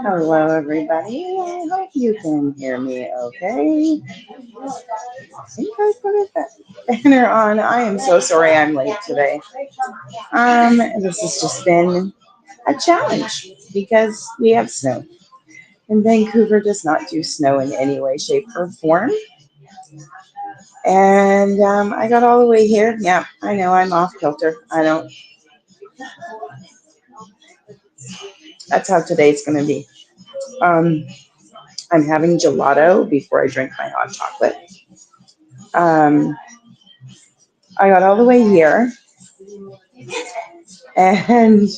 Hello, everybody. I hope you can hear me okay. I think I put a banner on. I am so sorry I'm late today. This has just been a challenge because we have snow. And Vancouver does not do snow in any way, shape, or form. And I got all the way here. Yeah, I know I'm off kilter. I don't. That's how today's going to be. I'm having gelato before I drink my hot chocolate. I got all the way here and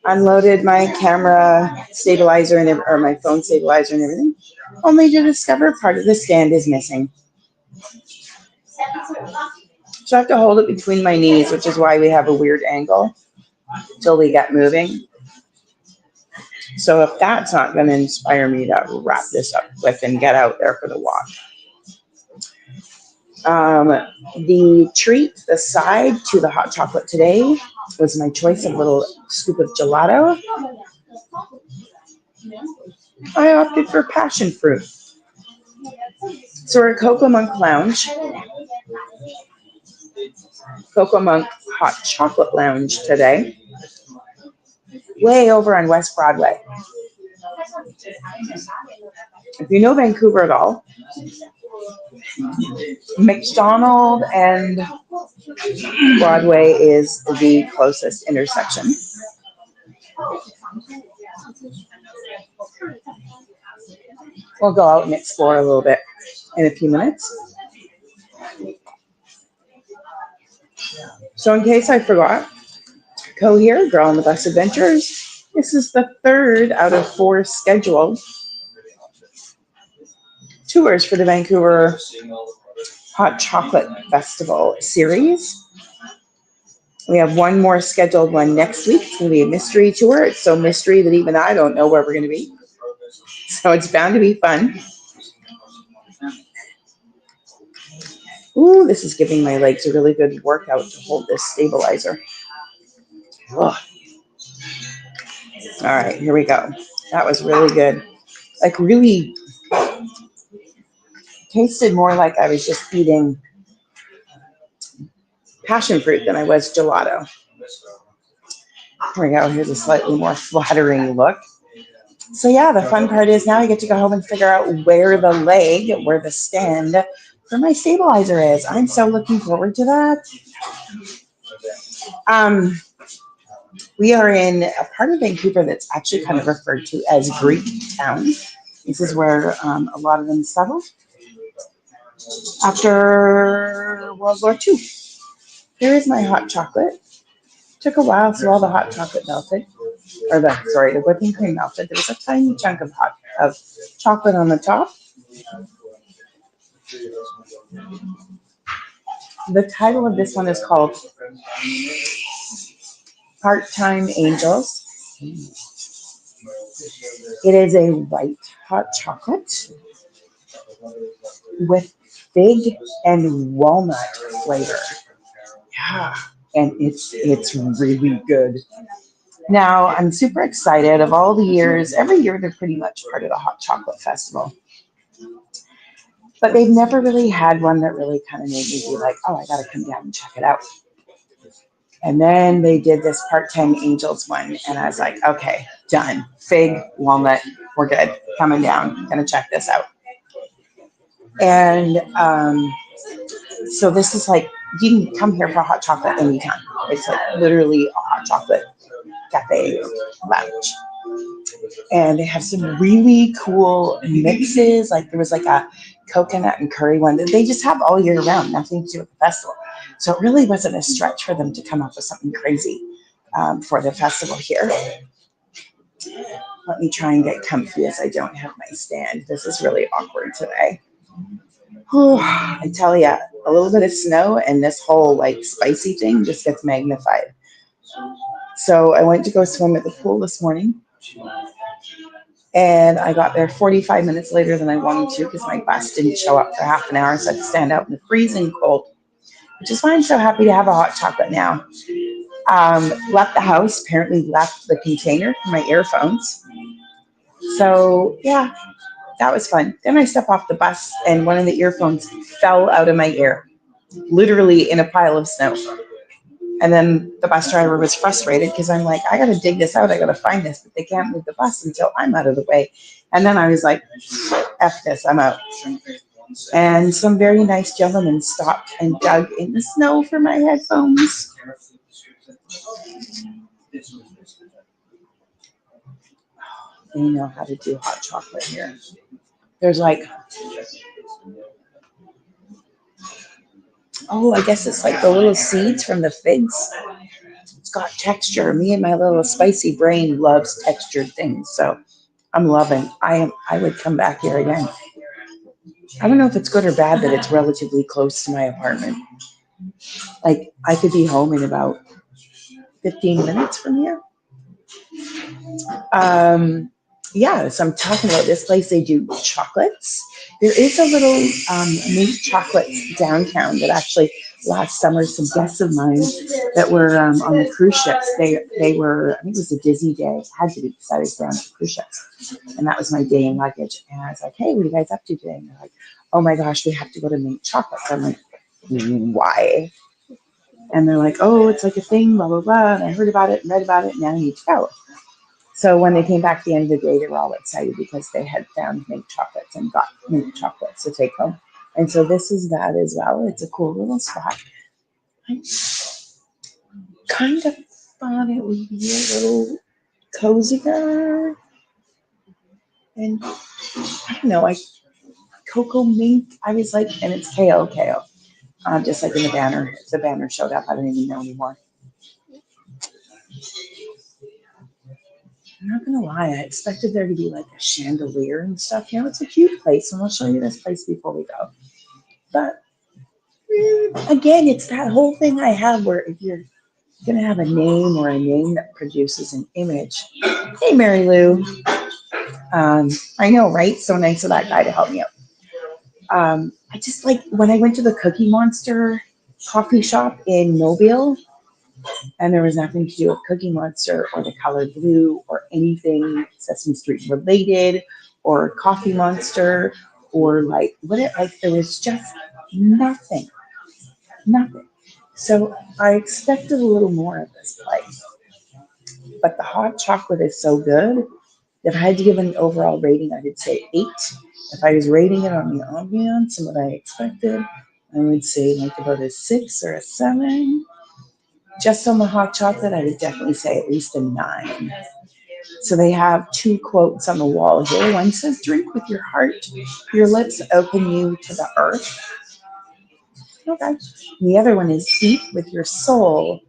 unloaded my camera stabilizer or my phone stabilizer and everything, only to discover part of the stand is missing. So I have to hold it between my knees, which is why we have a weird angle till we get moving. So if that's not going to inspire me to wrap this up with and get out there for the walk. The treat, the side to the hot chocolate today was my choice of a little scoop of gelato. I opted for passion fruit. So we're at Koko Monk Lounge. Koko Monk Hot Chocolate Lounge today. Way over on West Broadway. If you know Vancouver at all, McDonald and Broadway is the closest intersection. We'll go out and explore a little bit in a few minutes. So in case I forgot, Co here, Girl on the Bus Adventures. This is the third out of 4 scheduled tours for the Vancouver Hot Chocolate Festival series. We have one more scheduled one next week. It's going to be a mystery tour. It's so mystery that even I don't know where we're going to be. So it's bound to be fun. Ooh, this is giving my legs a really good workout to hold this stabilizer. Ugh. All right, here we go. That was really good. Like really tasted more like I was just eating passion fruit than I was gelato. Here we go. Here's a slightly more flattering look. So yeah, the fun part is now I get to go home and figure out where the stand for my stabilizer is. I'm so looking forward to that. We are in a part of Vancouver that's actually kind of referred to as Greek Town. This is where a lot of them settled after World War II. Here is my hot chocolate. Took a while, so all the hot chocolate melted. The whipping cream melted. There was a tiny chunk of chocolate on the top. The title of this one is called Part-Time Angels. It is a white hot chocolate with fig and walnut flavor. Yeah, and it's really good. Now, I'm super excited. Of all the years, every year they're pretty much part of the Hot Chocolate Festival. But they've never really had one that really kind of made me be like, oh, I got to come down and check it out. And then they did this Part-Time Angels one, and I was like, okay, done. Fig, walnut, we're good. Coming down, gonna check this out. And so this is like, you can come here for hot chocolate anytime. It's like literally a hot chocolate cafe lounge. And they have some really cool mixes. Like there was like a coconut and curry one that they just have all year round, nothing to do with the festival. So it really wasn't a stretch for them to come up with something crazy for the festival here. Let me try and get comfy as I don't have my stand. This is really awkward today. Whew, I tell you, a little bit of snow and this whole like spicy thing just gets magnified. So I went to go swim at the pool this morning. And I got there 45 minutes later than I wanted to because my bus didn't show up for half an hour. So I had to stand out in the freezing cold which is why I'm so happy to have a hot chocolate now. Left the house, apparently left the container for my earphones. So yeah, that was fun. Then I step off the bus and one of the earphones fell out of my ear, literally in a pile of snow. And then the bus driver was frustrated because I'm like, I got to dig this out. I got to find this, but they can't move the bus until I'm out of the way. And then I was like, F this, I'm out. And some very nice gentlemen stopped and dug in the snow for my headphones. They know how to do hot chocolate here. There's like, oh, I guess it's like the little seeds from the figs. It's got texture. Me and my little spicy brain loves textured things. So I'm loving. I would come back here again. I don't know if it's good or bad that it's relatively close to my apartment. Like I could be home in about 15 minutes from here. Um, yeah, so I'm talking about this place. They do chocolates. There is a little Mink chocolates downtown that actually last summer some guests of mine that were on the cruise ships. They were, I think it was a Disney day. It had to be because I was down at the cruise ships, and that was my day in luggage. And I was like, "Hey, what are you guys up to today?" And they're like, "Oh my gosh, we have to go to Mink chocolates." I'm like, "Why?" And they're like, "Oh, it's like a thing, blah blah blah." And I heard about it and read about it, and now I need to go. So when they came back at the end of the day, they were all excited because they had found Mink chocolates and got Mink chocolates to take home. And so this is that as well. It's a cool little spot. I kind of thought it would be a little cozier. And I don't know, Koko Mink, I was like, and it's KO. Just like in the banner. If the banner showed up, I don't even know anymore. I'm not gonna lie, I expected there to be like a chandelier and stuff. You know, it's a cute place, and we'll show you this place before we go. But again, it's that whole thing I have where if you're gonna have a name or a name that produces an image. Hey, Mary Lou. I know, right? So nice of that guy to help me out. I just like when I went to the Cookie Monster coffee shop in Mobile, and there was nothing to do with Cookie Monster or the color blue or anything Sesame Street related or Coffee Monster or like what it like there was just nothing. Nothing. So I expected a little more of this place. But the hot chocolate is so good. If I had to give an overall rating, I would say 8. If I was rating it on the ambiance and what I expected, I would say like about a 6 or a 7. Just on the hot chocolate, I would definitely say at least a 9. So they have 2 quotes on the wall here. One says, "Drink with your heart, your lips open you to the earth." Okay. And the other one is, "Eat with your soul,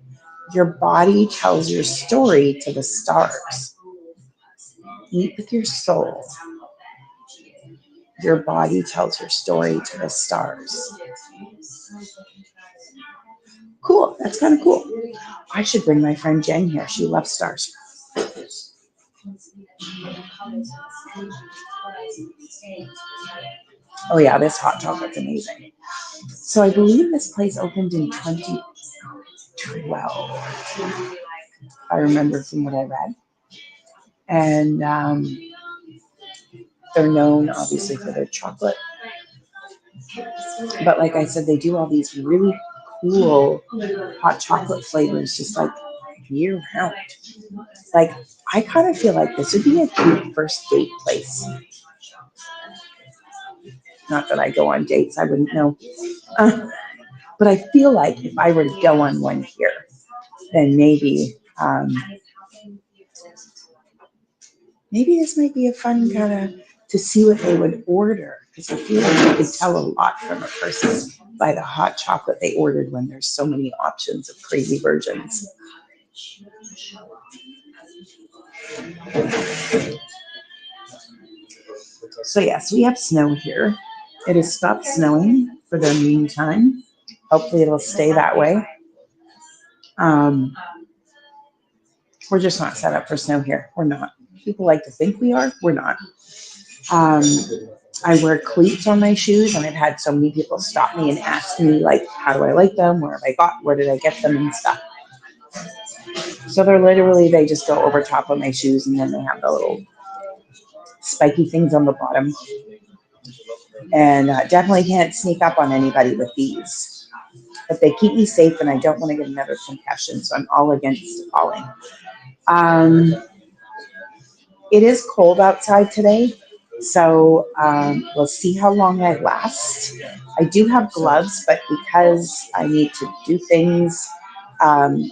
your body tells your story to the stars." Eat with your soul, your body tells your story to the stars. Cool. That's kind of cool. I should bring my friend Jen here. She loves stars. Oh yeah, this hot chocolate's amazing. So I believe this place opened in 2012. I remember from what I read. And they're known obviously for their chocolate. But like I said, they do all these really cool hot chocolate flavors just like year round. Like I kind of feel like this would be a cute first date place. Not that I go on dates, I wouldn't know. Uh, but I feel like if I were to go on one here, then maybe this might be a fun kind of to see what they would order because I feel like you could tell a lot from a person by the hot chocolate they ordered when there's so many options of crazy versions. So yes, we have snow here. It has stopped snowing for the meantime. Hopefully it'll stay that way. Um, we're just not set up for snow here. We're not. People like to think we are. We're not. Um, I wear cleats on my shoes, and I've had so many people stop me and ask me, like, how do I like them? Where did I get them and stuff. So they're literally, they just go over top of my shoes, and then they have the little spiky things on the bottom. And definitely can't sneak up on anybody with these. But they keep me safe, and I don't want to get another concussion, so I'm all against falling. Um, it is cold outside today, so we'll see how long I last. I do have gloves, but because I need to do things, um,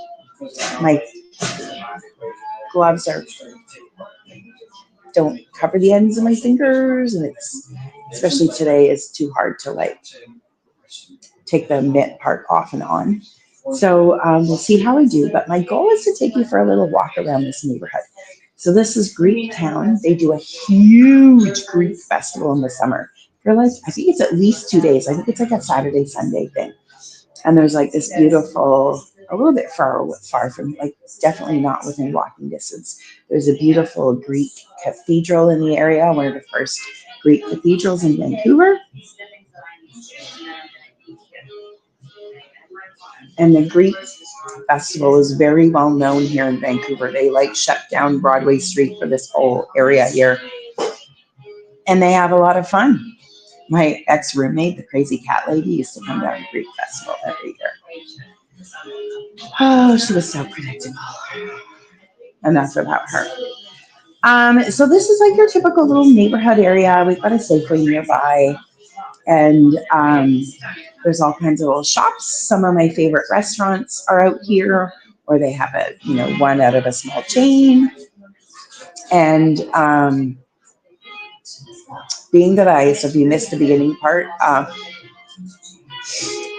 my gloves are don't cover the ends of my fingers, and it's especially today is too hard to like take the mitt part off and on. So we'll see how I do. But my goal is to take you for a little walk around this neighborhood. So this is Greek Town. They do a huge Greek festival in the summer. For like, I think it's at least 2 days. I think it's like a Saturday, Sunday thing. And there's like this beautiful, a little bit far from, like definitely not within walking distance. There's a beautiful Greek cathedral in the area, one of the first Greek cathedrals in Vancouver. And the Greek festival is very well known here in Vancouver. They like shut down Broadway Street for this whole area here. And they have a lot of fun. My ex-roommate, the crazy cat lady, used to come down to Greek festival every year. Oh, she was so predictable. Enough about her. So this is like your typical little neighborhood area. We've got a Safeway nearby. And there's all kinds of little shops. Some of my favorite restaurants are out here, or they have one out of a small chain. And so if you missed the beginning part,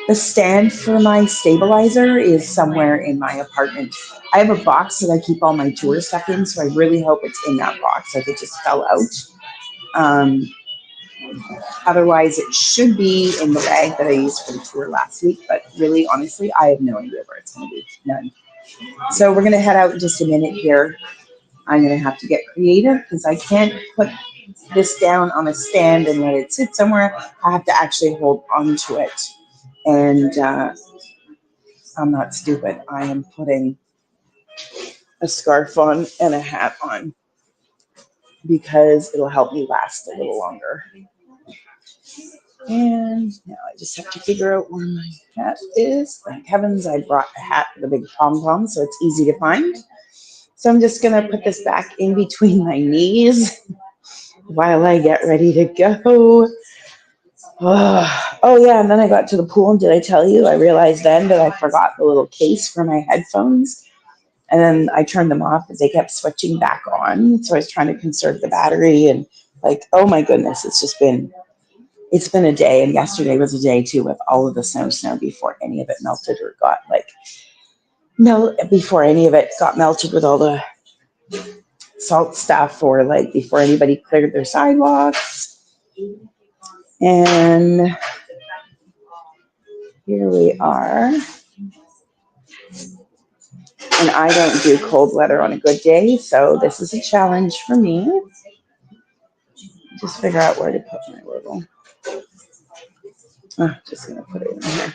the stand for my stabilizer is somewhere in my apartment. I have a box that I keep all my tour stuff in, so I really hope it's in that box. Like it just fell out. Otherwise, it should be in the bag that I used for the tour last week. But really, honestly, I have no idea where it's going to be. None. So we're going to head out in just a minute here. I'm going to have to get creative because I can't put this down on a stand and let it sit somewhere. I have to actually hold on to it. And I'm not stupid. I am putting a scarf on and a hat on because it'll help me last a little longer. And now I just have to figure out where my hat is. Thank heavens I brought a hat with a big pom-pom, so it's easy to find. So I'm just going to put this back in between my knees while I get ready to go. Oh yeah, and then I got to the pool, and did I tell you? I realized then that I forgot the little case for my headphones. And then I turned them off because they kept switching back on. So I was trying to conserve the battery, and like, oh my goodness, it's been a day. And yesterday was a day too, with all of the snow before any of it melted or got before any of it got melted with all the salt stuff, or like before anybody cleared their sidewalks. And here we are. And I don't do cold weather on a good day, so this is a challenge for me. Just figure out where to put my little. Just gonna put it in here.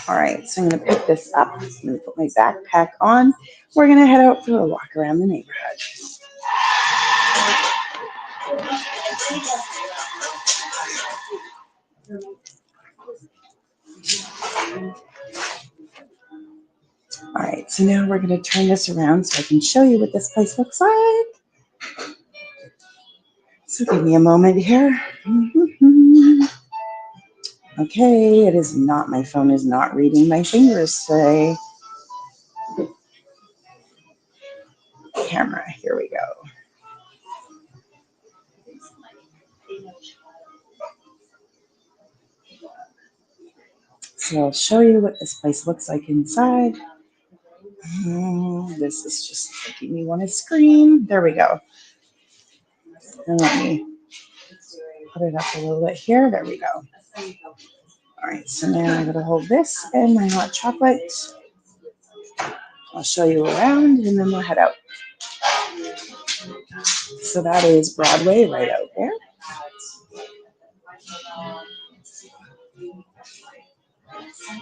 All right, so I'm gonna pick this up. I'm gonna put my backpack on. We're gonna head out for a walk around the neighborhood. All right, so now we're gonna turn this around so I can show you what this place looks like. So give me a moment here. Okay, my phone is not reading my fingers today. Camera, here we go. So I'll show you what this place looks like inside. This is just making me want to scream. There we go. And let me put it up a little bit here. There we go. All right, so now I'm going to hold this and my hot chocolate. I'll show you around and then we'll head out. So that is Broadway right out there.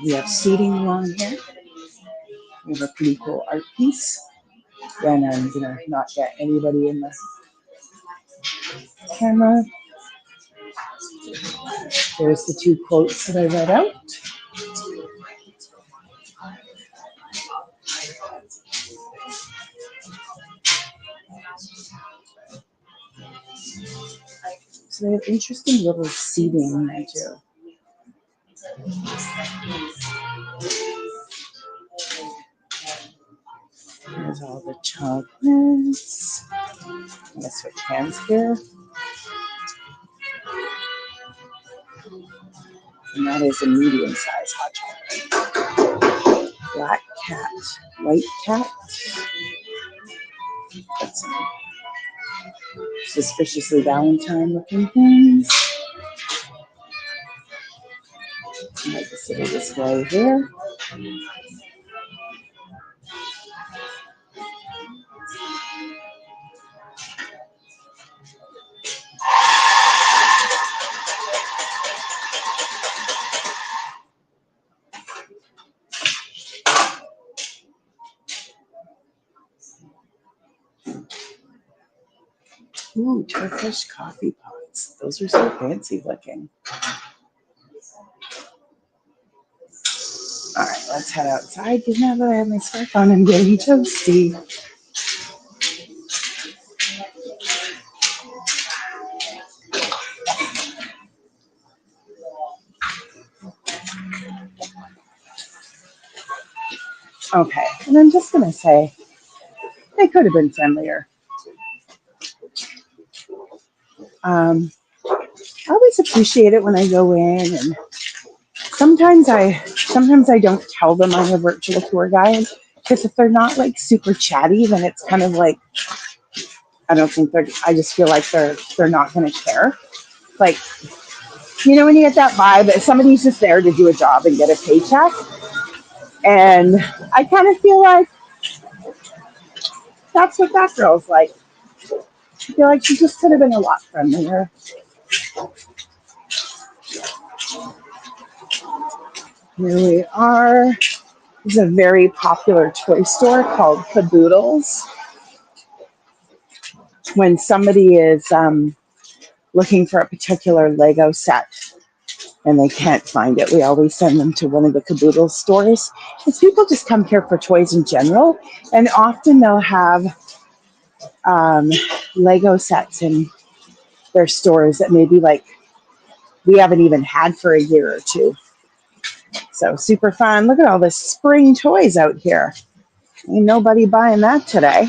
We have seating along here. We have a pretty cool art piece. Then I'm gonna not get anybody in the camera. There's the two quotes that I read out. So they have interesting little seating there too. There's all the chocolates. I'm gonna switch hands here. And that is a medium-sized hot chocolate. Black cat, white cat. Got some suspiciously Valentine-looking things. Like the city display here. Ooh, Turkish coffee pots. Those are so fancy looking. All right, let's head outside because now that I have my scarf on, I'm getting toasty. Okay, and I'm just gonna say, they could have been friendlier. I always appreciate it when I go in, and sometimes I don't tell them I'm a virtual tour guide because if they're not like super chatty, then it's kind of like I just feel like they're not gonna care. Like, you know, when you get that vibe that somebody's just there to do a job and get a paycheck, and I kind of feel like that's what that girl's like. I feel like she just could have been a lot friendlier. Here we are. This is a very popular toy store called Caboodles. When somebody is looking for a particular Lego set and they can't find it, we always send them to one of the Caboodles stores. Because people just come here for toys in general, and often they'll have Lego sets in their stores that maybe like we haven't even had for a year or two. So super fun. Look at all the spring toys out here. Ain't nobody buying that today.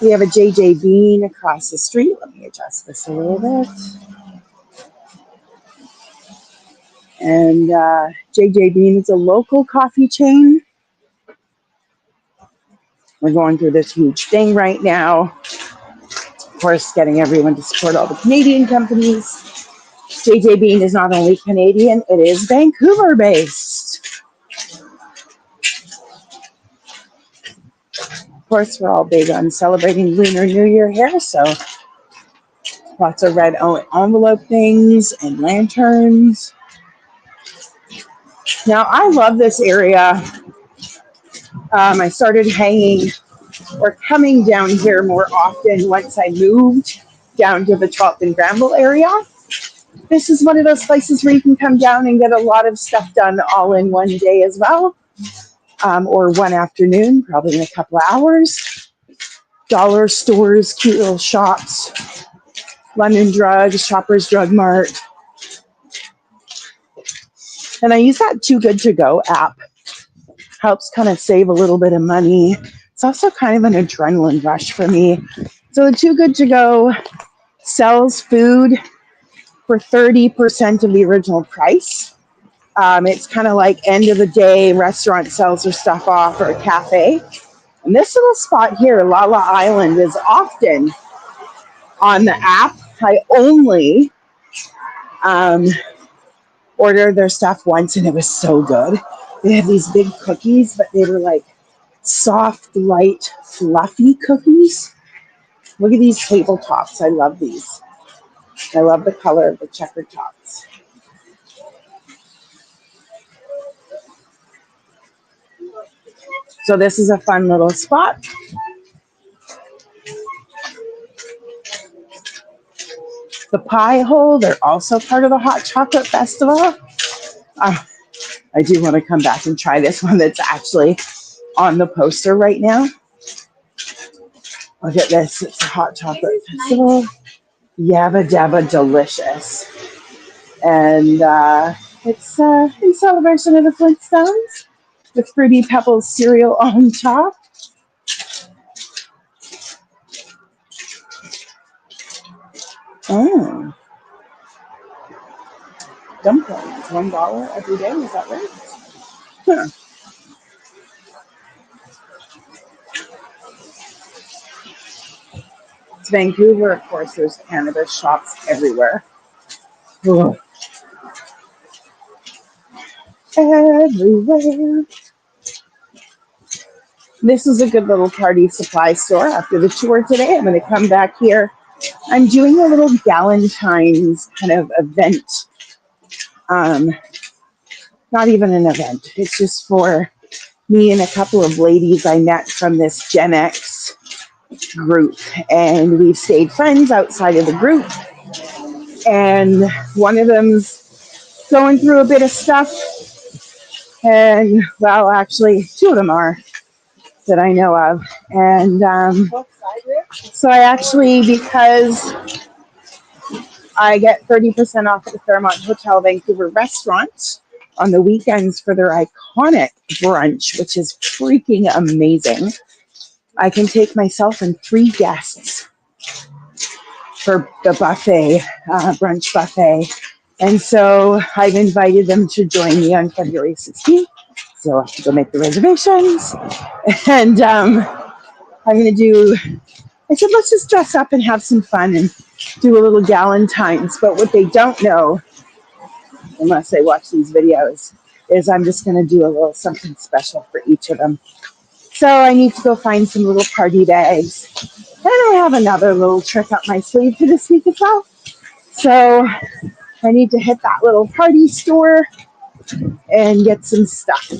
We have a JJ Bean across the street. Let me adjust this a little bit. And JJ Bean is a local coffee chain. We're going through this huge thing right now. Of course, getting everyone to support all the Canadian companies. JJ Bean is not only Canadian, it is Vancouver based. Of course, we're all big on celebrating Lunar New Year here, so lots of red envelope things and lanterns. Now, I love this area. I started hanging or coming down here more often once I moved down to the 12th and Granville area. This is one of those places where you can come down and get a lot of stuff done all in one day as well, or one afternoon, probably in a couple of hours. Dollar stores, cute little shops, London Drugs, Shoppers Drug Mart. And I use that Too Good To Go app. Helps kind of save a little bit of money. It's also kind of an adrenaline rush for me. So the Too Good To Go sells food for 30% of the original price. It's kind of like end of the day, restaurant sells their stuff off, or a cafe. And this little spot here, Lala Island, is often on the app. I only ordered their stuff once, and it was so good. They had these big cookies, but they were like soft, light, fluffy cookies. Look at these tabletops. I love these. I love the color of the checkered tops. So this is a fun little spot. The Pie Hole, they're also part of the Hot Chocolate Festival. I do want to come back and try this one that's actually on the poster right now. Look at this. It's a Hot Chocolate Festival. Yabba Dabba Delicious. And it's in celebration of the Flintstones with Fruity Pebbles cereal on top. Oh, dumplings, $1 every day. Is that right? Huh. It's Vancouver, of course. There's cannabis shops everywhere. Ugh. Everywhere. This is a good little party supply store. After the tour today, I'm going to come back here. I'm doing a little Galentine's kind of event. Um, Not even an event. It's just for me and a couple of ladies I met from this Gen X group. And we've stayed friends outside of the group. And one of them's going through a bit of stuff. And, well, actually, two of them are that I know of. And so I actually, because I get 30% off at the Fairmont Hotel Vancouver restaurant on the weekends for their iconic brunch, which is freaking amazing. I can take myself and 3 guests for the buffet, brunch buffet. And so I've invited them to join me on February 16th. So I have to go make the reservations. And I'm going to do, I said, let's just dress up and have some fun and do a little Galentine's. But what they don't know, unless they watch these videos, is I'm just going to do a little something special for each of them. So I need to go find some little party bags. And I have another little trick up my sleeve for this week as well. So I need to hit that little party store and get some stuff.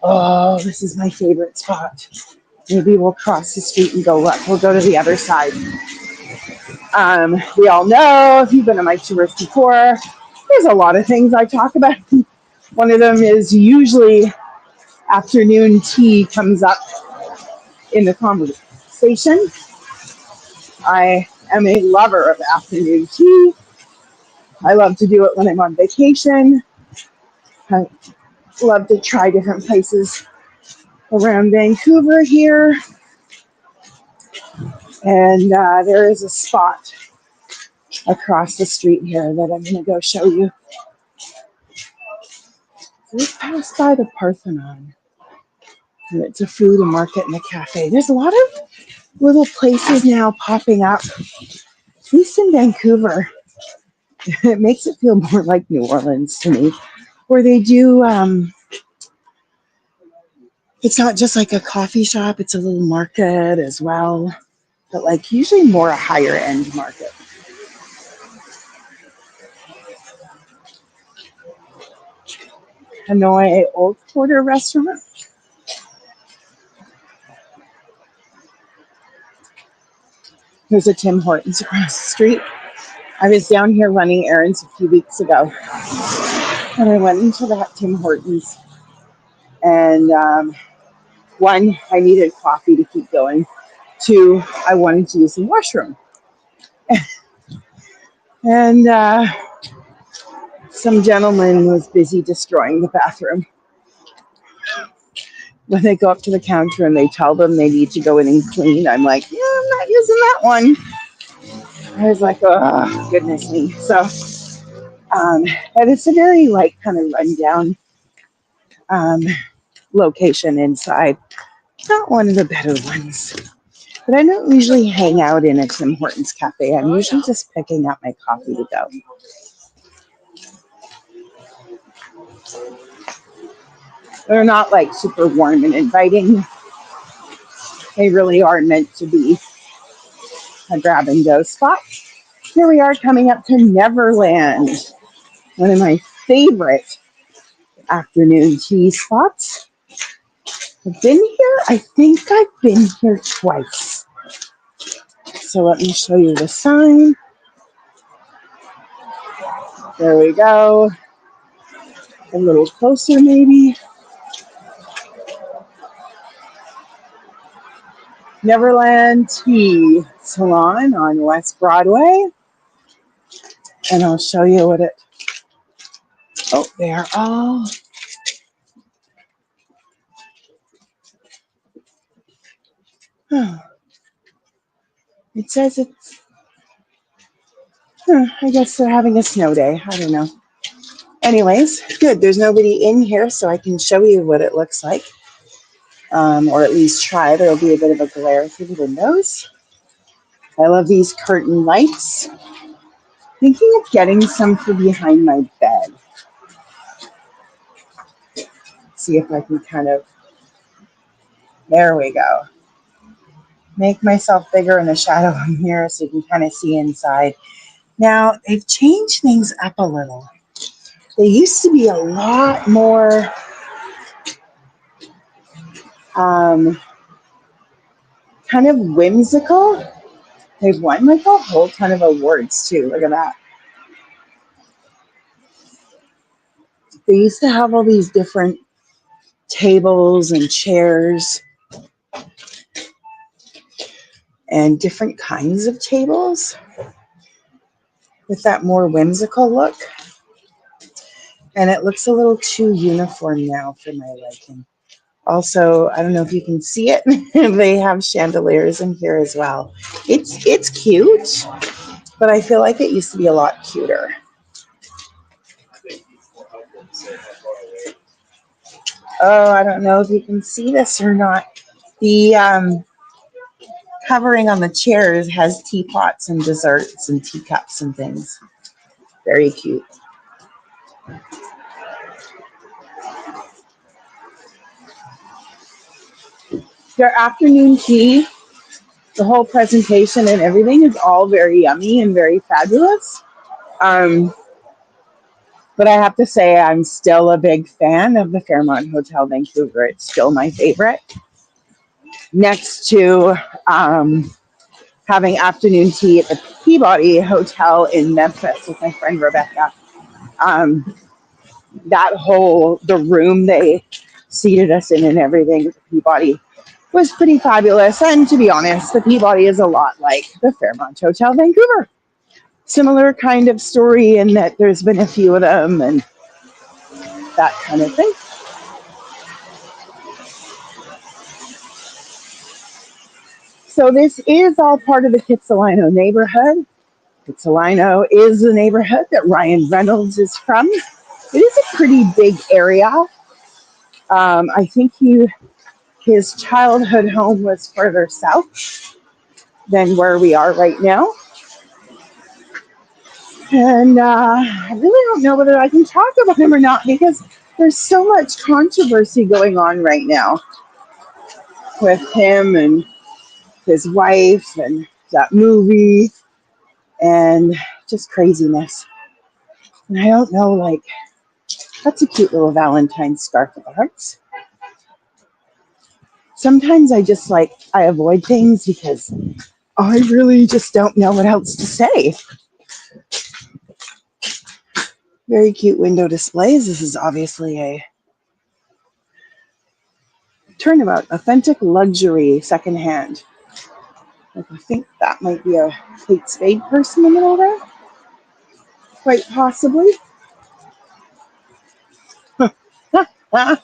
Oh, this is my favorite spot. Maybe we'll cross the street and go look. We'll go to the other side. We all know, if you've been on my tours before, there's a lot of things I talk about. One of them is usually afternoon tea comes up in the conversation. I am a lover of afternoon tea. I love to do it when I'm on vacation. I love to try different places around Vancouver here. And there is a spot across the street here that I'm going to go show you. We passed by the Parthenon. And it's a food and market and a cafe. There's a lot of little places now popping up, at least in Vancouver. It makes it feel more like New Orleans to me, where they do, it's not just like a coffee shop, it's a little market as well, but like usually more a higher end market. Hanoi Old Quarter restaurant. There's a Tim Hortons across the street. I was down here running errands a few weeks ago, and I went into that Tim Hortons. And 1, I needed coffee to keep going. 2, I wanted to use the washroom. And some gentleman was busy destroying the bathroom. When they go up to the counter and they tell them they need to go in and clean, I'm like, yeah, I'm not using that one. I was like, oh, goodness me. So, and it's a very like kind of rundown location inside. Not one of the better ones. But I don't usually hang out in a Tim Hortons cafe. I'm usually just picking up my coffee to go. They're not like super warm and inviting. They really are meant to be a grab and go spot. Here we are coming up to Neverland, one of my favorite afternoon tea spots. I've been here, I think I've been here twice. So let me show you the sign. There we go. A little closer maybe. Neverland Tea Salon on West Broadway. And I'll show you what it, oh, they are all, oh, it says it's, I guess they're having a snow day. I don't know. Anyways, good. There's nobody in here, so I can show you what it looks like. Or at least try. There'll be a bit of a glare through the windows. I love these curtain lights. Thinking of getting some for behind my bed. See if I can kind of, there we go. Make myself bigger in the shadow in here so you can kind of see inside. Now, they've changed things up a little. They used to be a lot more kind of whimsical. They've won like a whole ton of awards too. Look at that. They used to have all these different tables and chairs and different kinds of tables with that more whimsical look. And it looks a little too uniform now for my liking. Also, I don't know if you can see it. They have chandeliers in here as well. It's cute, but I feel like it used to be a lot cuter. Oh, I don't know if you can see this or not. The covering on the chairs has teapots and desserts and teacups and things. Very cute. Their afternoon tea, the whole presentation and everything is all very yummy and very fabulous. But I have to say, I'm still a big fan of the Fairmont Hotel Vancouver. It's still my favorite. Next to having afternoon tea at the Peabody Hotel in Memphis with my friend Rebecca. The room they seated us in and everything with the Peabody was pretty fabulous. And to be honest, the Peabody is a lot like the Fairmont Hotel Vancouver. Similar kind of story in that there's been a few of them and that kind of thing. So this is all part of the Kitsilano neighborhood. Kitsilano is the neighborhood that Ryan Reynolds is from. It is a pretty big area. I think his childhood home was further south than where we are right now. And I really don't know whether I can talk about him or not because there's so much controversy going on right now with him and his wife and that movie and just craziness. And I don't know, like, that's a cute little Valentine scarf with the hearts. Sometimes I avoid things because I really just don't know what else to say. Very cute window displays. This is obviously a turnabout, authentic luxury secondhand. Like, I think that might be a Kate Spade purse in the middle there. Quite possibly. Look at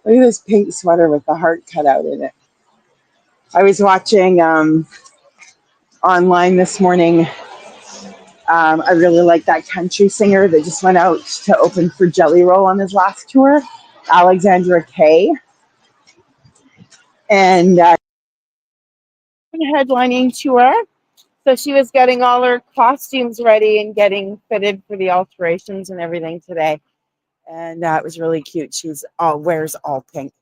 this pink sweater with the heart cut out in it. I was watching online this morning. I really like that country singer that just went out to open for Jelly Roll on his last tour, Alexandra Kay. And headlining tour. So she was getting all her costumes ready and getting fitted for the alterations and everything today. And it was really cute. Wears all pink.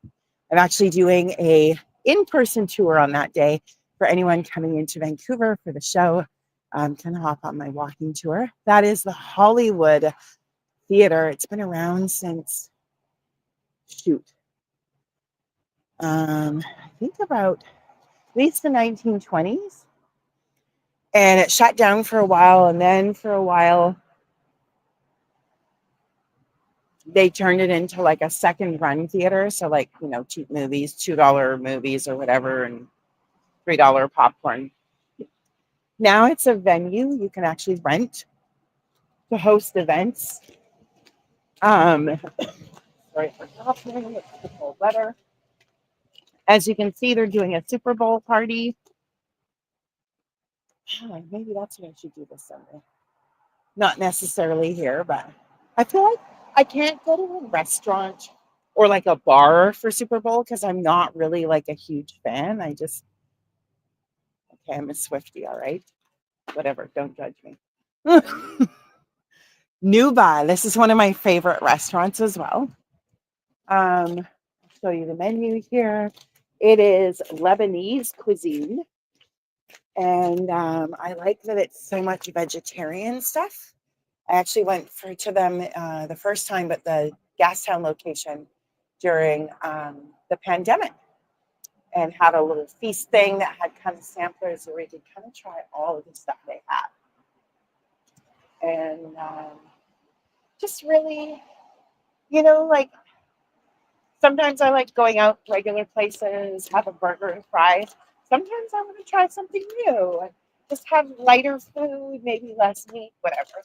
I'm actually doing a in-person tour on that day for anyone coming into Vancouver for the show. Can hop on my walking tour. That is the Hollywood Theater. It's been around since, I think about at least the 1920s. And it shut down for a while. And then for a while, they turned it into like a second run theater. So like, cheap movies, $2 movies or whatever, and $3 popcorn. Now it's a venue you can actually rent to host events. Sorry for coughing. It's the cold weather. As you can see, they're doing a Super Bowl party. Maybe that's what I should do this Sunday. Not necessarily here, but I feel like I can't go to a restaurant or like a bar for Super Bowl because I'm not really like a huge fan. Okay, I'm a Swiftie, all right? Whatever, don't judge me. Nuba, this is one of my favorite restaurants as well. I'll show you the menu here. It is Lebanese cuisine. And I like that it's so much vegetarian stuff. I actually went to them the first time at the Gastown location during the pandemic and had a little feast thing that had kind of samplers where we could kind of try all of the stuff they had. And just really, like sometimes I like going out regular places, have a burger and fries. Sometimes I want to try something new and just have lighter food, maybe less meat, whatever.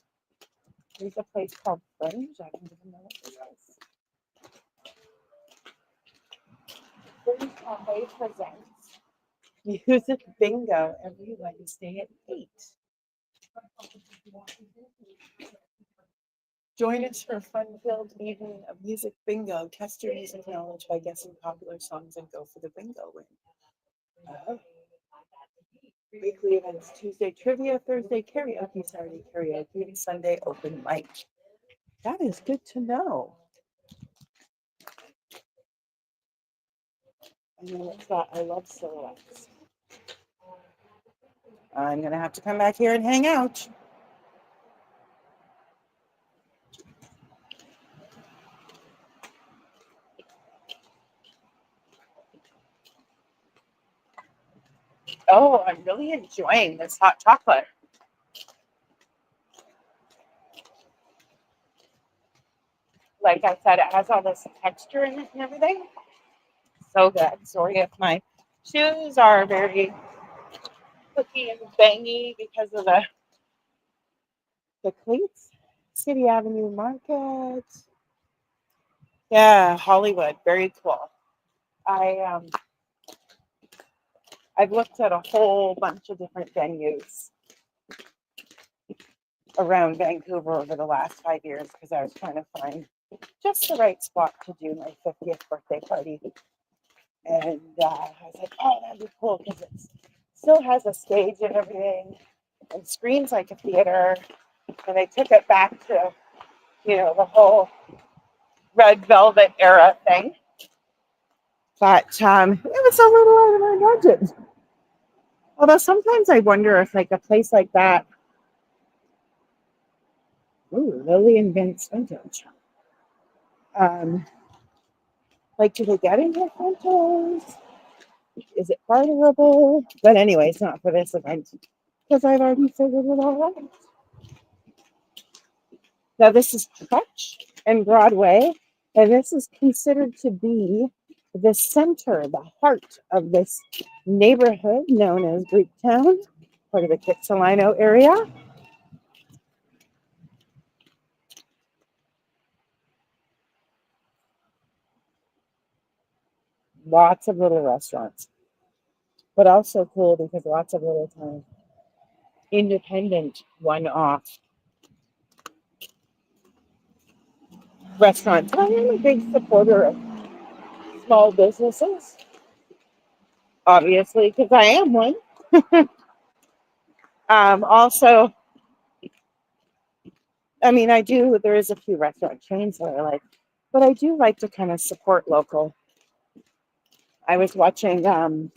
There's a place called Fringe. I don't even know what this is. Fringe Cafe presents Music Bingo every Wednesday at 8. Join us for a fun-filled evening of music bingo. Test your music knowledge by guessing popular songs and go for the bingo win. Weekly events: Tuesday trivia, Thursday karaoke, Saturday karaoke, and Sunday open mic. That is good to know. And then it's got I Love Silhouettes. I'm going to have to come back here and hang out. Oh, I'm really enjoying this hot chocolate. Like I said, it has all this texture in it and everything. So good. Sorry if my shoes are very clicky and bangy because of the cleats. City Avenue Market. Yeah, Hollywood. Very cool. I've looked at a whole bunch of different venues around Vancouver over the last 5 years because I was trying to find just the right spot to do my 50th birthday party. And I was like, oh, that'd be cool because it still has a stage and everything and screens like a theater. And they took it back to, the whole red velvet era thing. But it was a little out of my budget. Although sometimes I wonder if like a place like that, Lily and Vince vintage. Like, do they get into rentals? Is it barterable? But anyway, it's not for this event because I've already figured it all out. Now, this is Crutch and Broadway, and this is considered to be the center, the heart of this neighborhood known as Greektown, part of the Kitsilano area. Lots of little restaurants, but also cool because lots of little kind of independent one-off restaurants. I am a big supporter of small businesses, obviously, because I am one. Also, I mean, there is a few restaurant chains that I like, but I do like to kind of support local. I was watching a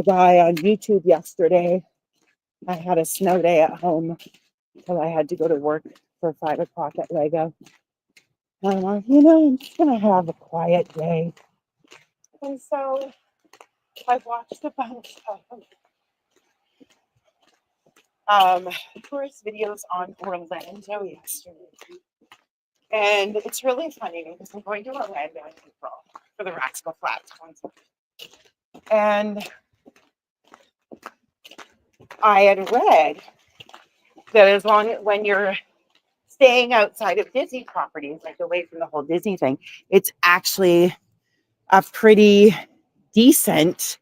guy on YouTube yesterday. I had a snow day at home until I had to go to work for 5 o'clock at Lego. And I'm like, I'm just going to have a quiet day. And so I watched a bunch of tourist videos on Orlando yesterday. And it's really funny because I'm going to Orlando in April for the Rascal Flatts concert. And I had read that when you're staying outside of Disney properties, like away from the whole Disney thing, it's actually a pretty decent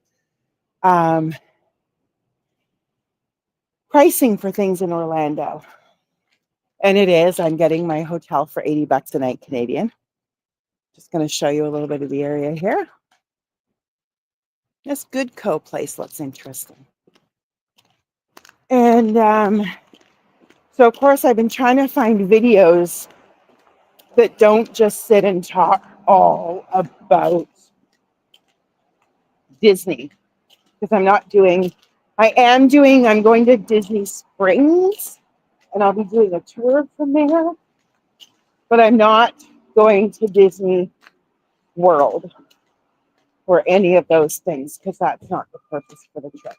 pricing for things in Orlando. And it is. I'm getting my hotel for $80 a night Canadian. Just going to show you a little bit of the area here. This Goodco place looks interesting. And so, of course, I've been trying to find videos that don't just sit and talk all about Disney. Because I'm going to Disney Springs, and I'll be doing a tour from there. But I'm not going to Disney World or any of those things because that's not the purpose for the trip.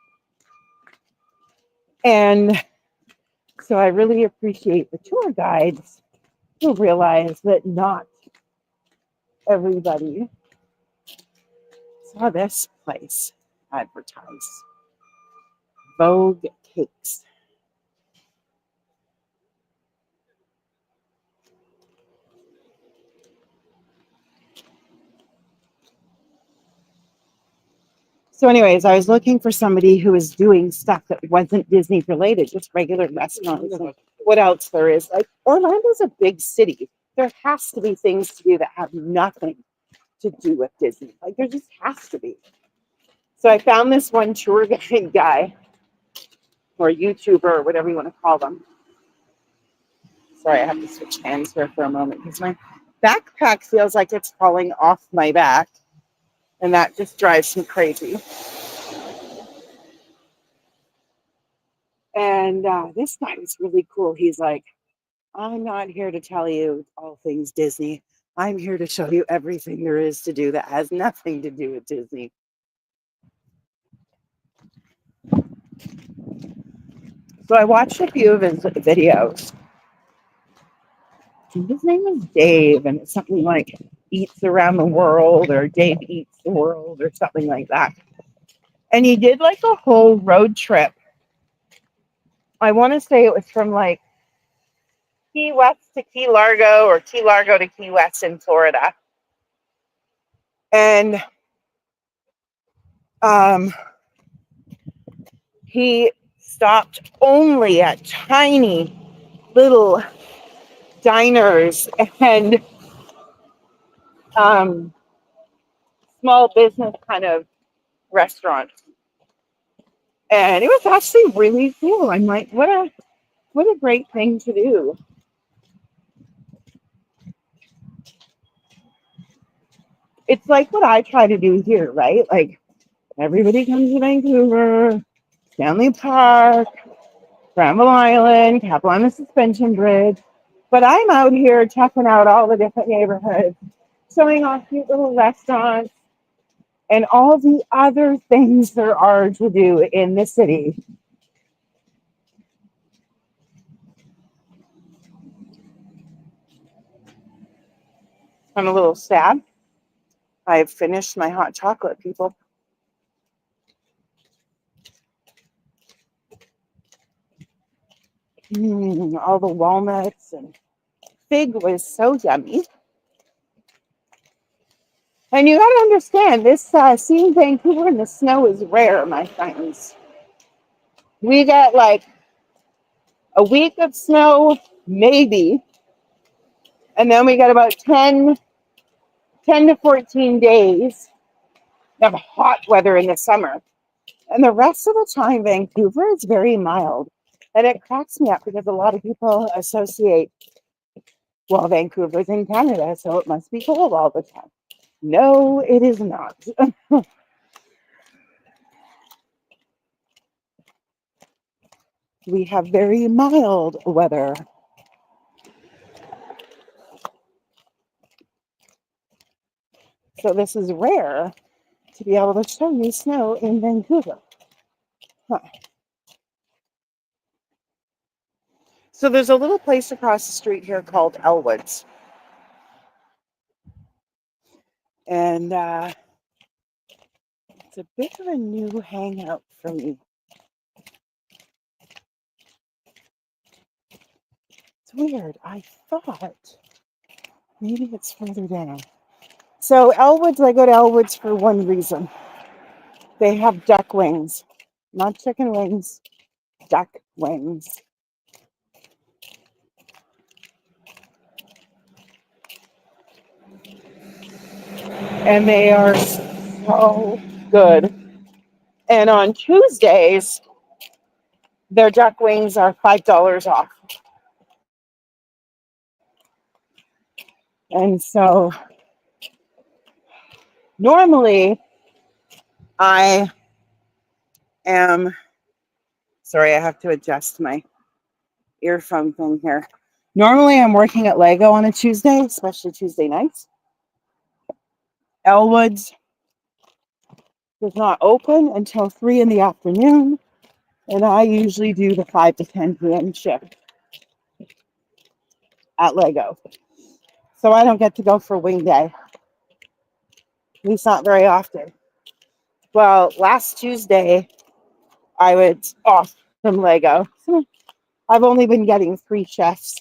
And so I really appreciate the tour guides who realize that not everybody saw this place advertised. Vogue Cakes. So anyways, I was looking for somebody who was doing stuff that wasn't Disney related, just regular restaurants. And what else there is. Like, Orlando's a big city. There has to be things to do that have nothing to do with Disney. Like, there just has to be. So I found this one tour guide guy, or YouTuber, or whatever you want to call them. Sorry, I have to switch hands here for a moment because my backpack feels like it's falling off my back. And that just drives me crazy. And this guy is really cool. He's like, I'm not here to tell you all things Disney. I'm here to show you everything there is to do that has nothing to do with Disney. So I watched a few of his videos. His name is Dave, and it's something like Eats Around the World or Dave Eats the World or something like that. And he did like a whole road trip. I want to say it was from like Key West to Key Largo or Key Largo to Key West in Florida. And he stopped only at tiny little diners and small business kind of restaurants. And it was actually really cool. I'm like, what a great thing to do. It's like what I try to do here, right? Like, everybody comes to Vancouver, Stanley Park, Granville Island, Capilano Suspension Bridge. But I'm out here checking out all the different neighborhoods, showing off cute little restaurants, and all the other things there are to do in the city. I'm a little sad. I've finished my hot chocolate, people. All the walnuts and fig was so yummy. And you got to understand, this seeing Vancouver in the snow is rare, my friends. We get like a week of snow, maybe, and then we get about 10 to 14 days of hot weather in the summer. And the rest of the time, Vancouver is very mild. And it cracks me up because a lot of people associate, well, Vancouver's in Canada, so it must be cold all the time. No, it is not. We have very mild weather. So this is rare to be able to show you snow in Vancouver. Huh. So there's a little place across the street here called Elwood's. And it's a bit of a new hangout for me. It's weird. I thought maybe it's further down. So Elwood's, I go to Elwood's for one reason. They have duck wings, not chicken wings, duck wings. And they are so good. And on Tuesdays, their duck wings are $5 off. And so normally I am, sorry, I have to adjust my earphone thing here. Normally I'm working at Lego on a Tuesday, especially Tuesday nights. Elwood's does not open until 3 in the afternoon. And I usually do the 5 to 10 p.m. shift at Lego. So I don't get to go for wing day. At least not very often. Well, last Tuesday, I was off from Lego. I've only been getting 3 chefs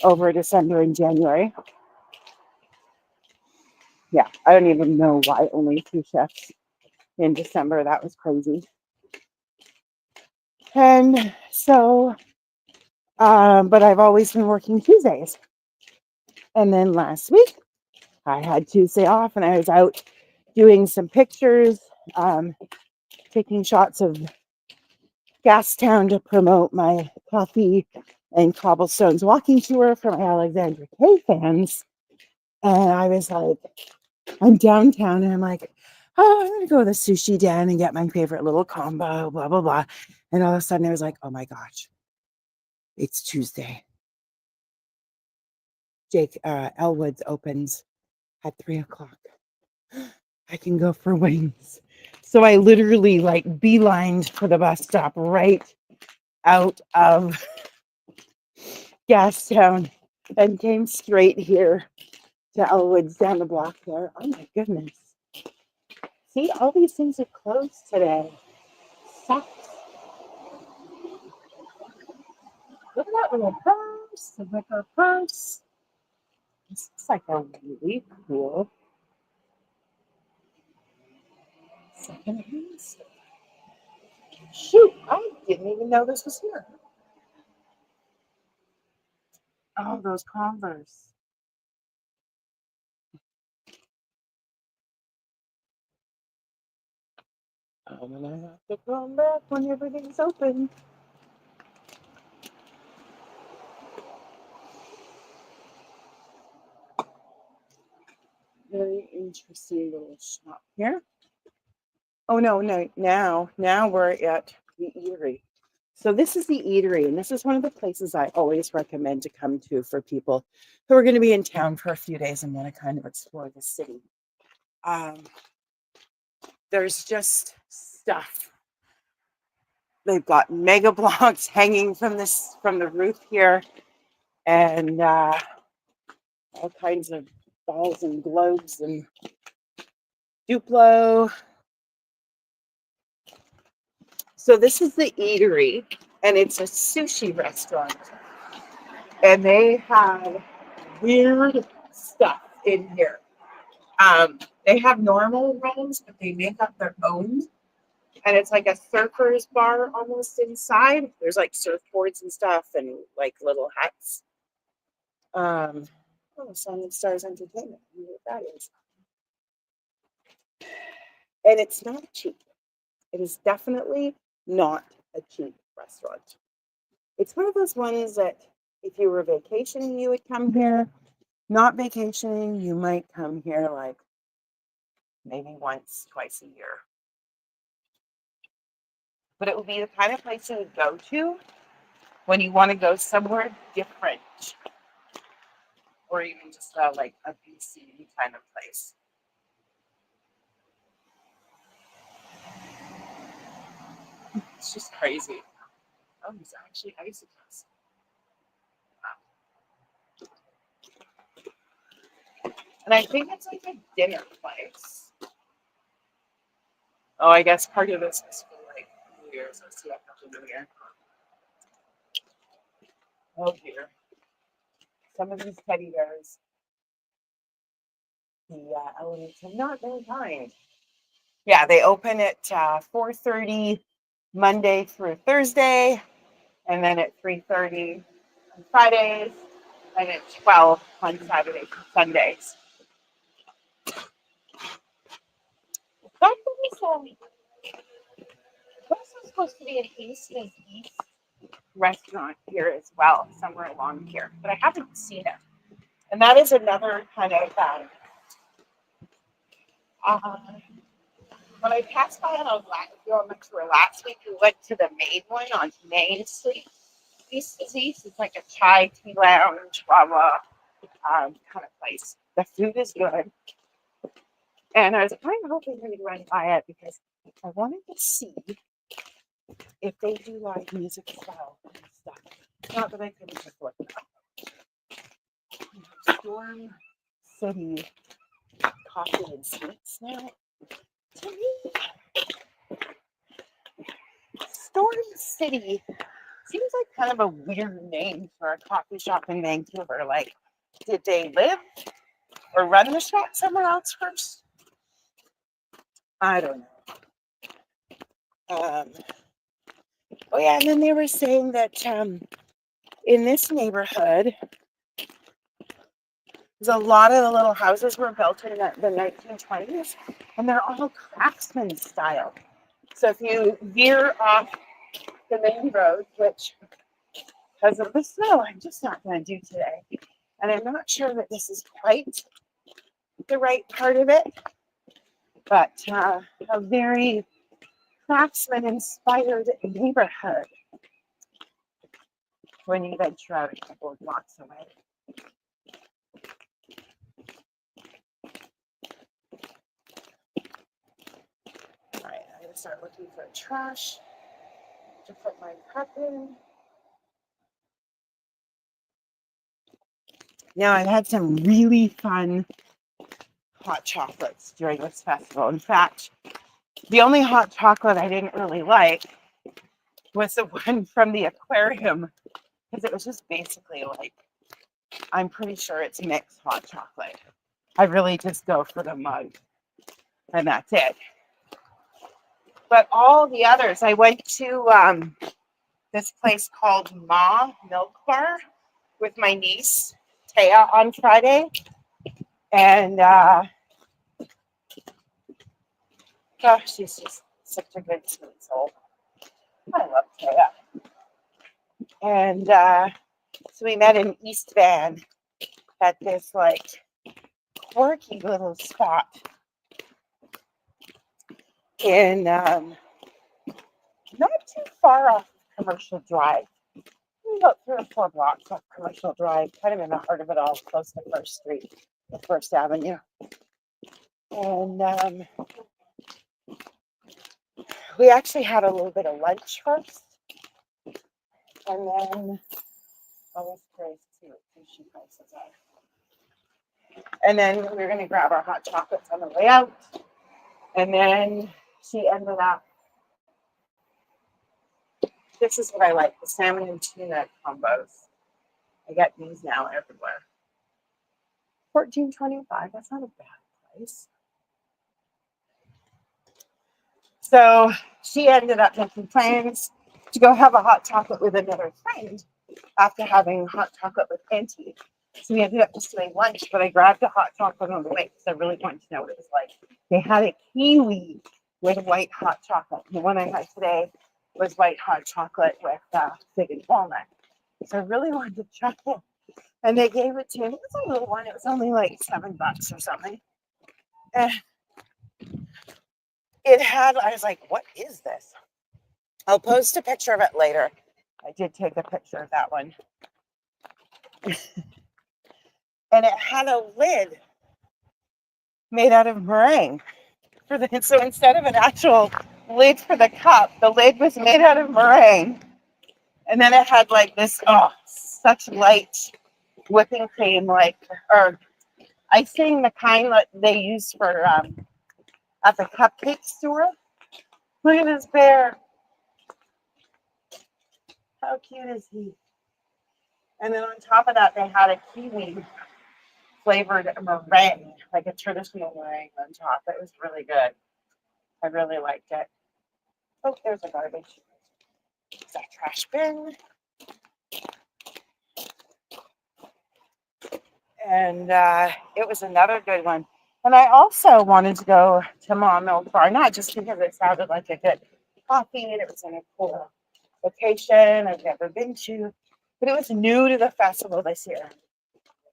over December and January. Yeah, I don't even know why only 2 chefs in December. That was crazy. And so, but I've always been working Tuesdays. And then last week, I had Tuesday off and I was out doing some pictures, taking shots of Gastown to promote my coffee and cobblestones walking tour for my Alexandra K fans. And I was like, I'm downtown and I'm like, oh, I'm going to go to the sushi den and get my favorite little combo, blah, blah, blah. And all of a sudden I was like, oh my gosh, it's Tuesday. Elwood's opens at 3:00. I can go for wings. So I literally like beelined for the bus stop right out of Gastown and came straight here to Elwood's down the block there. Oh my goodness. See, all these things are closed today. Sucks. Look at that little purse, the wicker purse. This looks like a really cool secondhand store. Shoot, I didn't even know this was here. Oh, those Converse. I'm gonna have to come back when everything's open. Very interesting little shop here. Oh no, now we're at the eatery. So this is the eatery, and this is one of the places I always recommend to come to for people who are going to be in town for a few days and want to kind of explore the city. There's just stuff. They've got mega blocks hanging from the roof here, and all kinds of balls and globes and Duplo. So this is the eatery, and it's a sushi restaurant, and they have weird stuff in here. They have normal rooms, but they make up their own. And it's like a surfer's bar almost inside. There's like surfboards and stuff and like little huts. Oh, Sun and Stars Entertainment. I don't know what that is. And it's not cheap. It is definitely not a cheap restaurant. It's one of those ones that if you were vacationing, you would come here. Not vacationing, you might come here like maybe once, twice a year. But it would be the kind of place you would go to when you want to go somewhere different, or even just like a BC kind of place. It's just crazy. Oh, there's actually icicles. And I think it's like a dinner place. Oh, I guess part of this is for like New Year's. Let's see what happens New Year. Oh dear. Some of these teddy bears, the elements have not been kind. Yeah, they open at 4:30 Monday through Thursday, and then at 3:30 on Fridays, and at 12 on Saturdays and Sundays. That was also supposed to be an East restaurant here as well, somewhere along here, but I haven't seen it. And that is another kind of when I passed by on last week, we went to the main one on Main Street. East is East. It's like a chai tea lounge, blah blah, kind of place. The food is good, and I was kind of hoping we'd run by it because I wanted to see if they do live music as well and stuff. Not that I couldn't just look it up. Storm City Coffee and Sweets now. To me, Storm City seems like kind of a weird name for a coffee shop in Vancouver. Like, did they live or run the shop somewhere else first? I don't know. Oh yeah, and then they were saying that in this neighborhood, a lot of the little houses were built in the 1920s, and they're all craftsman style. So if you veer off the main road, which because of the snow, I'm just not going to do today, and I'm not sure that this is quite the right part of it, but a very craftsman-inspired neighborhood when you venture out a couple of blocks away. All right, I'm going to start looking for trash to put my cup in. Now, I've had some really fun hot chocolates during this festival. In fact, the only hot chocolate I didn't really like was the one from the aquarium, because it was just basically like, I'm pretty sure it's mixed hot chocolate. I really just go for the mug, and that's it. But all the others, I went to this place called Ma Milk Bar with my niece, Taya, on Friday. And gosh, she's just such a good sweet soul. I love Taya. And so we met in East Van at this like quirky little spot in not too far off Commercial Drive. About 3 or 4 blocks off Commercial Drive, kind of in the heart of it all, close to First Street, First Avenue. And we actually had a little bit of lunch first, and then always curious to see what sushi prices are. And then we were going to grab our hot chocolates on the way out, and then she ended up. This is what I like, the salmon and tuna combos. I get these now everywhere. $14.25. That's not a bad price. So she ended up making plans to go have a hot chocolate with another friend after having hot chocolate with Auntie. So we ended up just doing lunch, but I grabbed a hot chocolate on the way because I really wanted to know what it was like. They had a kiwi with white hot chocolate. The one I had today was white hot chocolate with fig and walnut. So I really wanted to try it. And they gave it to me. It was a little one. It was only like $7 or something. And it had, I was like, what is this? I'll post a picture of it later. I did take a picture of that one. And it had a lid made out of meringue. So instead of an actual lid for the cup, the lid was made out of meringue. And then it had like this, such light whipping cream, like, or icing, the kind that they use for at the cupcake store. Look at this bear. How cute is he? And then on top of that, they had a kiwi flavored meringue, like a traditional meringue on top. It was really good. I really liked it. Oh, there's a garbage. Is that trash bin? And it was another good one. And I also wanted to go to Mom Milk Bar, not just because it sounded like a good coffee and it was in a cool location I've never been to, but it was new to the festival this year.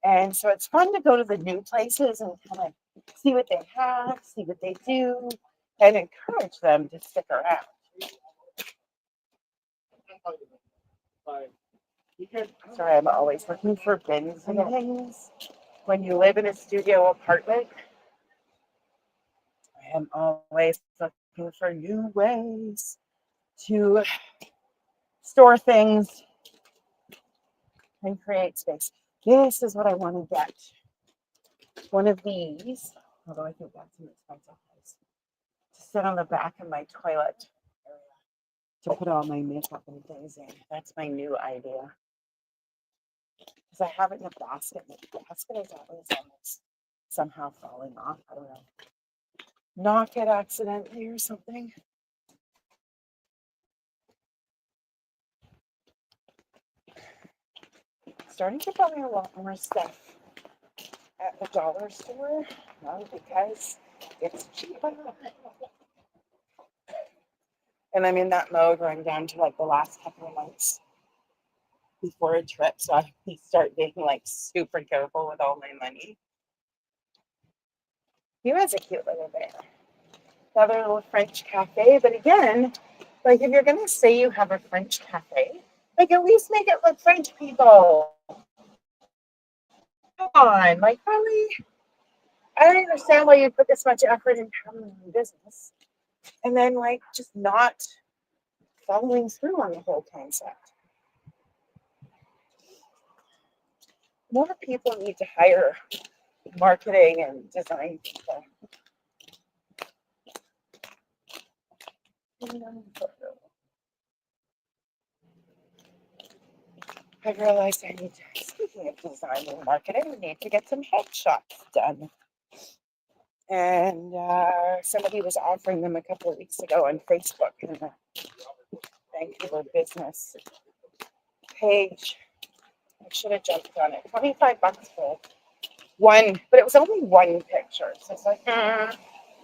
And so it's fun to go to the new places and kind of see what they have, see what they do, and encourage them to stick around. Sorry, I'm always looking for bins and things. When you live in a studio apartment, I am always looking for new ways to store things and create space. This is what I want to get. One of these, although I think that's an expensive price, to sit on the back of my toilet area to put all my makeup and things in. That's my new idea. Because I have it in a basket. The basket is always almost somehow falling off. I don't know. Knock it accidentally or something. Starting to buy a lot more stuff at the dollar store, because it's cheaper. And I'm in that mode where I'm down to like the last couple of months before a trip, so I start being like super careful with all my money. He has a cute little bear. Another little French cafe, but again, like if you're gonna say you have a French cafe, like at least make it look French, people. Come on, like really? I don't understand why you put this much effort into having a business and then like just not following through on the whole concept. More people need to hire marketing and design people. I realized I need to, speaking of design and marketing, we need to get some headshots done. And somebody was offering them a couple of weeks ago on Facebook in the Vancouver business page. I should have jumped on it. $25 for one, but it was only one picture. So it's like,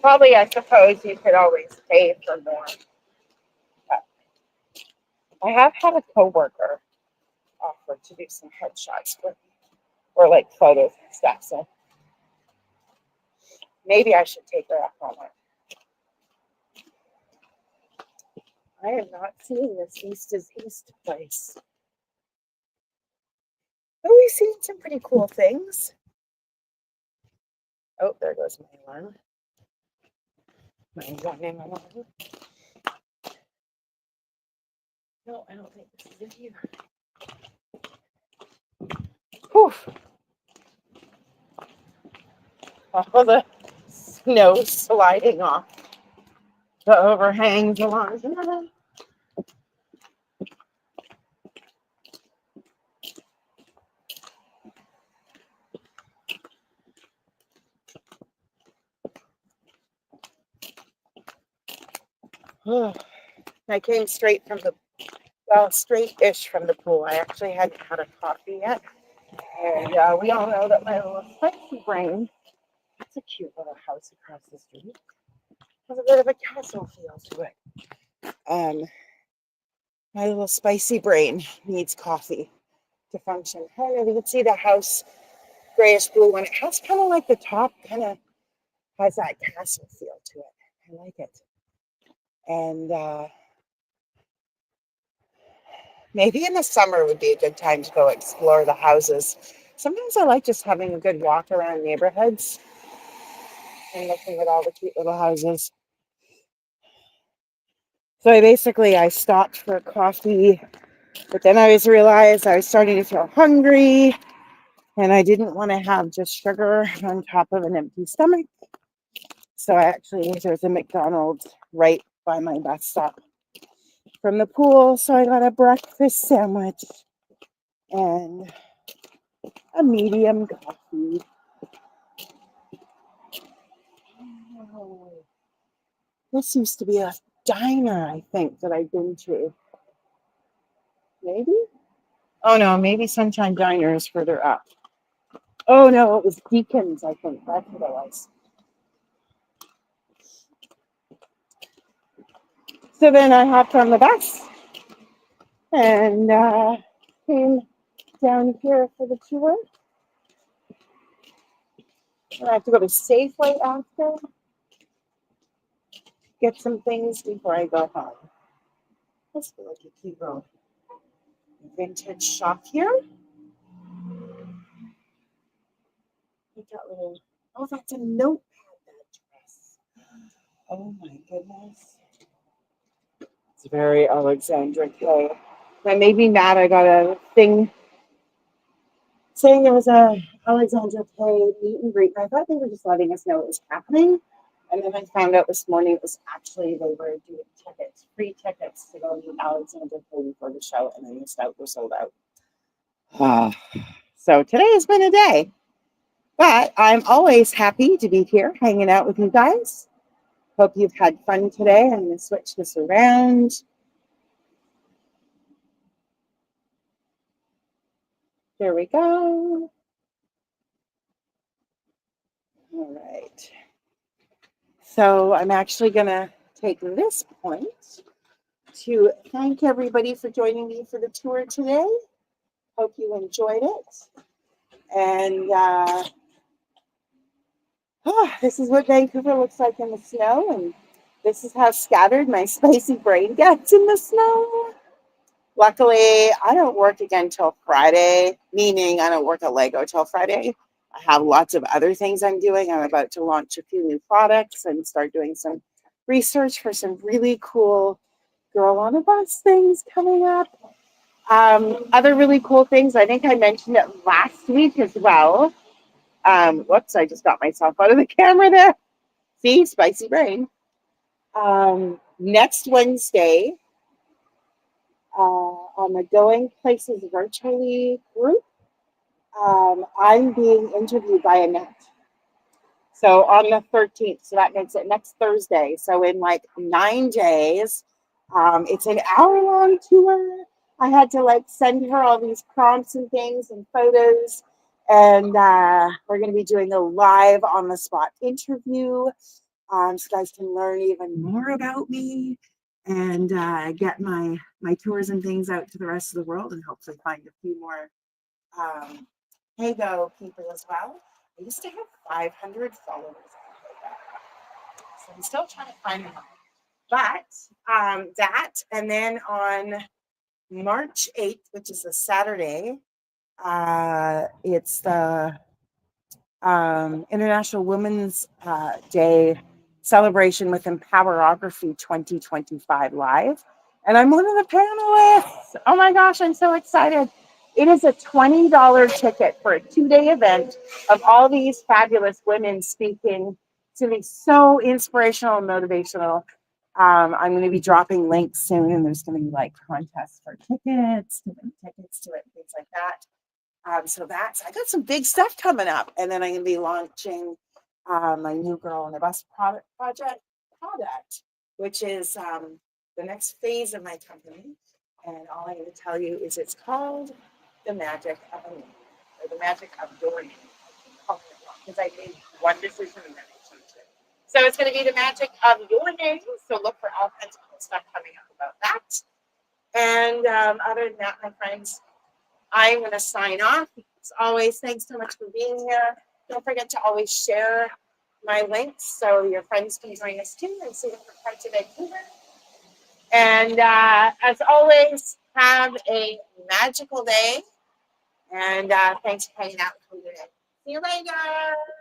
probably I suppose you could always pay for more. But I have had a coworker offer to do some headshots or like photos and stuff. So maybe I should take her up on it. I am not seeing this East is East place. Oh, we've seen some pretty cool things. Oh, there goes my alarm. My running alarm. No, I don't think this is it either. Whew. All the snow sliding off the overhangs along. I came straight from straight-ish from the pool. I actually hadn't had a coffee yet. And we all know that my little spicy brain, that's a cute little house across the street, has a bit of a castle feel to it. My little spicy brain needs coffee to function. I don't know if you can see the house, grayish blue one. It has kind of like the top kind of has that castle feel to it. I like it. And maybe in the summer would be a good time to go explore the houses. Sometimes I like just having a good walk around neighborhoods and looking at all the cute little houses. So I stopped for coffee, but then I realized I was starting to feel hungry and I didn't want to have just sugar on top of an empty stomach. So there's a McDonald's right by my bus stop from the pool. So I got a breakfast sandwich and a medium coffee. Oh, this used to be a diner, I think, that I've been to. Maybe? Oh no, maybe Sunshine Diner is further up. Oh no, it was Deacon's, I think. That's what it was. So then I hopped on the bus and came down here for the tour. I have to go to Safeway after, get some things before I go home. This feels like a cute little vintage shop here. Look at little, oh, that's a notepad, that dress. Oh my goodness. It's very Alexandra K. That made me mad. I got a thing saying there was a Alexandra K meet and greet. And I thought they were just letting us know it was happening. And then I found out this morning it was actually they were doing tickets, free tickets to go meet Alexandra K before the show, and then the were sold out. So today has been a day. But I'm always happy to be here hanging out with you guys. Hope you've had fun today. I'm going to switch this around. There we go. All right. So I'm actually going to take this point to thank everybody for joining me for the tour today. Hope you enjoyed it. And this is what Vancouver looks like in the snow. And this is how scattered my spicy brain gets in the snow. Luckily, I don't work again till Friday, meaning I don't work at Lego till Friday. I have lots of other things I'm doing. I'm about to launch a few new products and start doing some research for some really cool Girl on a Bus things coming up. Other really cool things, I think I mentioned it last week as well. Whoops, I just got myself out of the camera there. See, spicy brain. Next Wednesday, on the Going Places Virtually group, I'm being interviewed by Annette. So on the 13th, so that makes it next Thursday. So in like 9 days, it's an hour-long tour. I had to send her all these prompts and things and photos. And we're going to be doing a live on-the-spot interview. So you guys can learn even more about me and get my tours and things out to the rest of the world and hopefully find a few more Hego people as well. I used to have 500 followers on Hego, so I'm still trying to find them all. But that, and then on March 8th, which is a Saturday, it's the International Women's Day celebration with Empowerography 2025 live. And I'm one of the panelists. Oh my gosh, I'm so excited. It is a $20 ticket for a 2-day event of all these fabulous women speaking. It's going to be so inspirational and motivational. I'm going to be dropping links soon, and there's going to be contests for tickets, to win tickets to it, things like that. So I got some big stuff coming up, and then I'm going to be launching my new Girl on a Bus product, which is the next phase of my company. And all I'm going to tell you is it's called The Magic of a Name, or The Magic of Your Name. Because I made one decision and then I changed it. So it's going to be The Magic of Your Name. So look for all kinds of cool stuff coming up about that. And other than that, my friends, I'm going to sign off. As always, thanks so much for being here. Don't forget to always share my links so your friends can join us too and see different parts of Vancouver. And as always, have a magical day. And thanks for hanging out with me today. See you later.